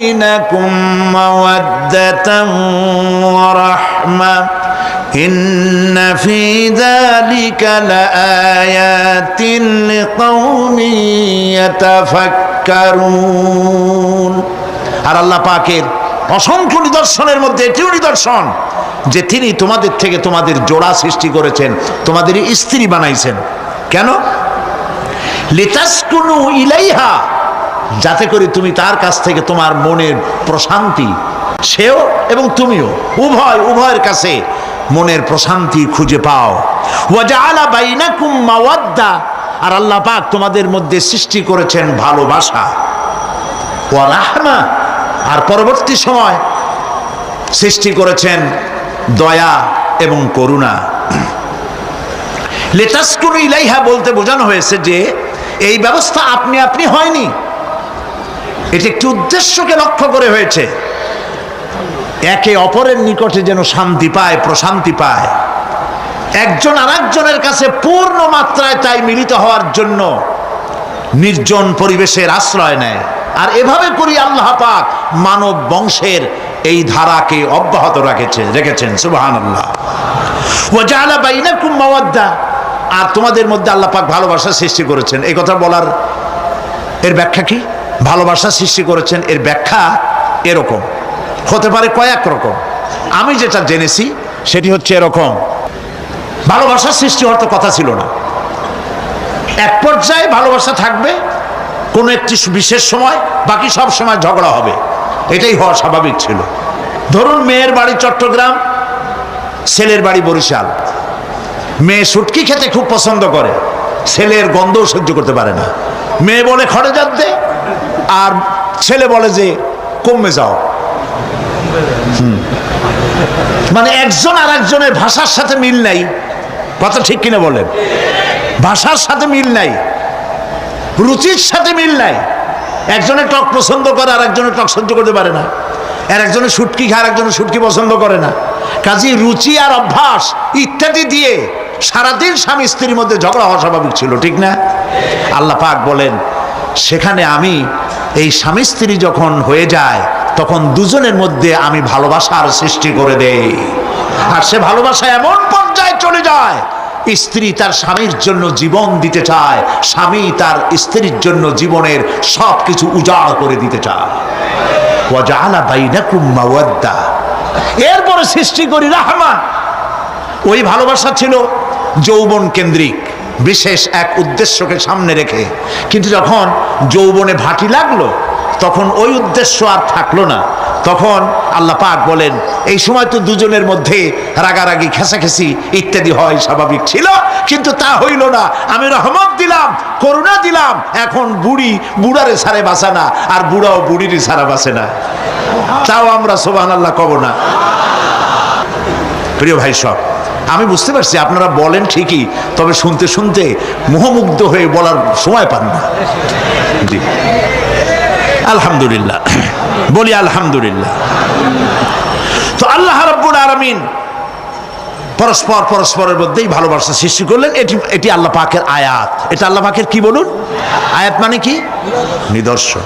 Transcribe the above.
بينكم مودة ورحمة إن في ذلك لآيات لقوم يتفكرون। আর আল্লাহ পাকের অসংখ্য নিদর্শনের মধ্যে এটিও নিদর্শন যে তিনি তোমাদের থেকে তোমাদের জোড়া সৃষ্টি করেছেন, তোমাদের স্ত্রী বানাইছেন। কেন? লিতাসকুনু ইলাইহা, যাতে করে তুমি তার কাছ থেকে তোমার মনের প্রশান্তি, সেও এবং তুমিও উভয়ের কাছে মনের প্রশান্তি খুঁজে পাও। ওয়া জাআলা বাইনাকুম মাওয়াদ্দা, আর আল্লাহ পাক তোমাদের মধ্যে সৃষ্টি করেছেন ভালোবাসা। ওয়া রাহমা, আর পরবর্তী সময় সৃষ্টি করেছেন দয়া এবং করুণা। লিতাসকুনু ইলাইহা বলতে বোঝানো হয়েছে যে এই ব্যবস্থা আপনি আপনি হয়নি, এটি একটি উদ্দেশ্যকে লক্ষ্য করে হয়েছে। একে অপরের নিকটে যেন শান্তি পায়, প্রশান্তি পায়, একজন আরেকজনের কাছে পূর্ণ মাত্রায় তাই মিলিত হওয়ার জন্য নির্জন পরিবেশের আশ্রয় নেয়। আর এভাবে করি আল্লাহ পাক মানব বংশের এই ধারাকে অব্যাহত রেখেছেন। সুবহানাল্লাহ। ওয়া জাআলা বাইনাকুম মাওয়াদ্দা, আর তোমাদের মধ্যে আল্লাহ পাক ভালোবাসা সৃষ্টি করেছেন। এই কথা বলার এর ব্যাখ্যা কি? ভালোবাসা সৃষ্টি করেছেন এর ব্যাখ্যা এরকম হতে পারে, কয়েক রকম। আমি যেটা জেনেছি সেটি হচ্ছে এরকম: ভালোবাসা সৃষ্টি হওয়ার তো কথা ছিল না। এক পর্যায়ে ভালোবাসা থাকবে কোনো একটি বিশেষ সময়, বাকি সব সময় ঝগড়া হবে, এটাই হওয়া স্বাভাবিক ছিল। ধরুন মেয়ের বাড়ি চট্টগ্রাম, ছেলের বাড়ি বরিশাল। মেয়ে শুটকি খেতে খুব পছন্দ করে, ছেলের গন্ধও সহ্য করতে পারে না। মেয়ে বলে খড়ে জাত দে, আর ছেলে বলে যে কমে যাও। মানে একজন আর একজনের ভাষার সাথে মিল নাই। কথা ঠিক কিনা বলেন? ভাষার সাথে মিল নাই, রুচির সাথে মিল নাই। একজনে টক পছন্দ করে আর একজনে টক সহ্য করতে পারে না, আর একজনে শুটকি খায় আর একজনে শুটকি পছন্দ করে না। কাজেই রুচি আর অভ্যাস ইত্যাদি দিয়ে সারাদিন স্বামী স্ত্রীর মধ্যে ঝগড়া হওয়া স্বাভাবিক ছিল, ঠিক না? আল্লাহ পাক বলেন সেখানে আমি এই স্বামী স্ত্রী যখন হয়ে যায় তখন দুজনের মধ্যে আমি ভালোবাসার সৃষ্টি করে দেই। আর সে ভালোবাসা এমন পর্যায়ে চলে যায়, স্ত্রী তার স্বামীর জন্য জীবন দিতে চায়, স্বামী তার স্ত্রীর জন্য জীবনের সব কিছু উজাড় করে দিতে চায়। ওয়া জাআলা বাইনাকুম মাওয়াদ্দা, এরপরে সৃষ্টি করি রাহমা। ওই ভালোবাসা ছিল যৌবন কেন্দ্রিক, বিশেষ এক উদ্দেশ্যকে সামনে রেখে। কিন্তু যখন যৌবনে ভাটি লাগলো তখন ওই উদ্দেশ্য আর থাকলো না। তখন আল্লাহ পাক বলেন এই সময় তো দুজনের মধ্যে রাগারাগি, খেসাখেসি ইত্যাদি হয়, স্বাভাবিক ছিল। কিন্তু তা হইল না। আমি রহমত দিলাম, করুণা দিলাম। এখন বুড়ারে ছাড়ে বাঁচে না, আর বুড়াও বুড়িরই ছাড়া বাঁচে না। তাও আমরা সুবহানাল্লাহ কব না? প্রিয় ভাই সব, আমি বুঝতে পারছি আপনারা বলেন ঠিকই, তবে শুনতে শুনতে মোহমুগ্ধ হয়ে বলার সময় পান না। জি, আলহামদুলিল্লাহ, বলি আলহামদুলিল্লাহ। তো আল্লাহ রাব্বুল আলামিন পরস্পরের মধ্যেই ভালোবাসা সৃষ্টি করলেন। এটি আল্লাহ পাকের আয়াত। এটা আল্লাহ পাকের কি বলুন? আয়াত মানে কি? নিদর্শন।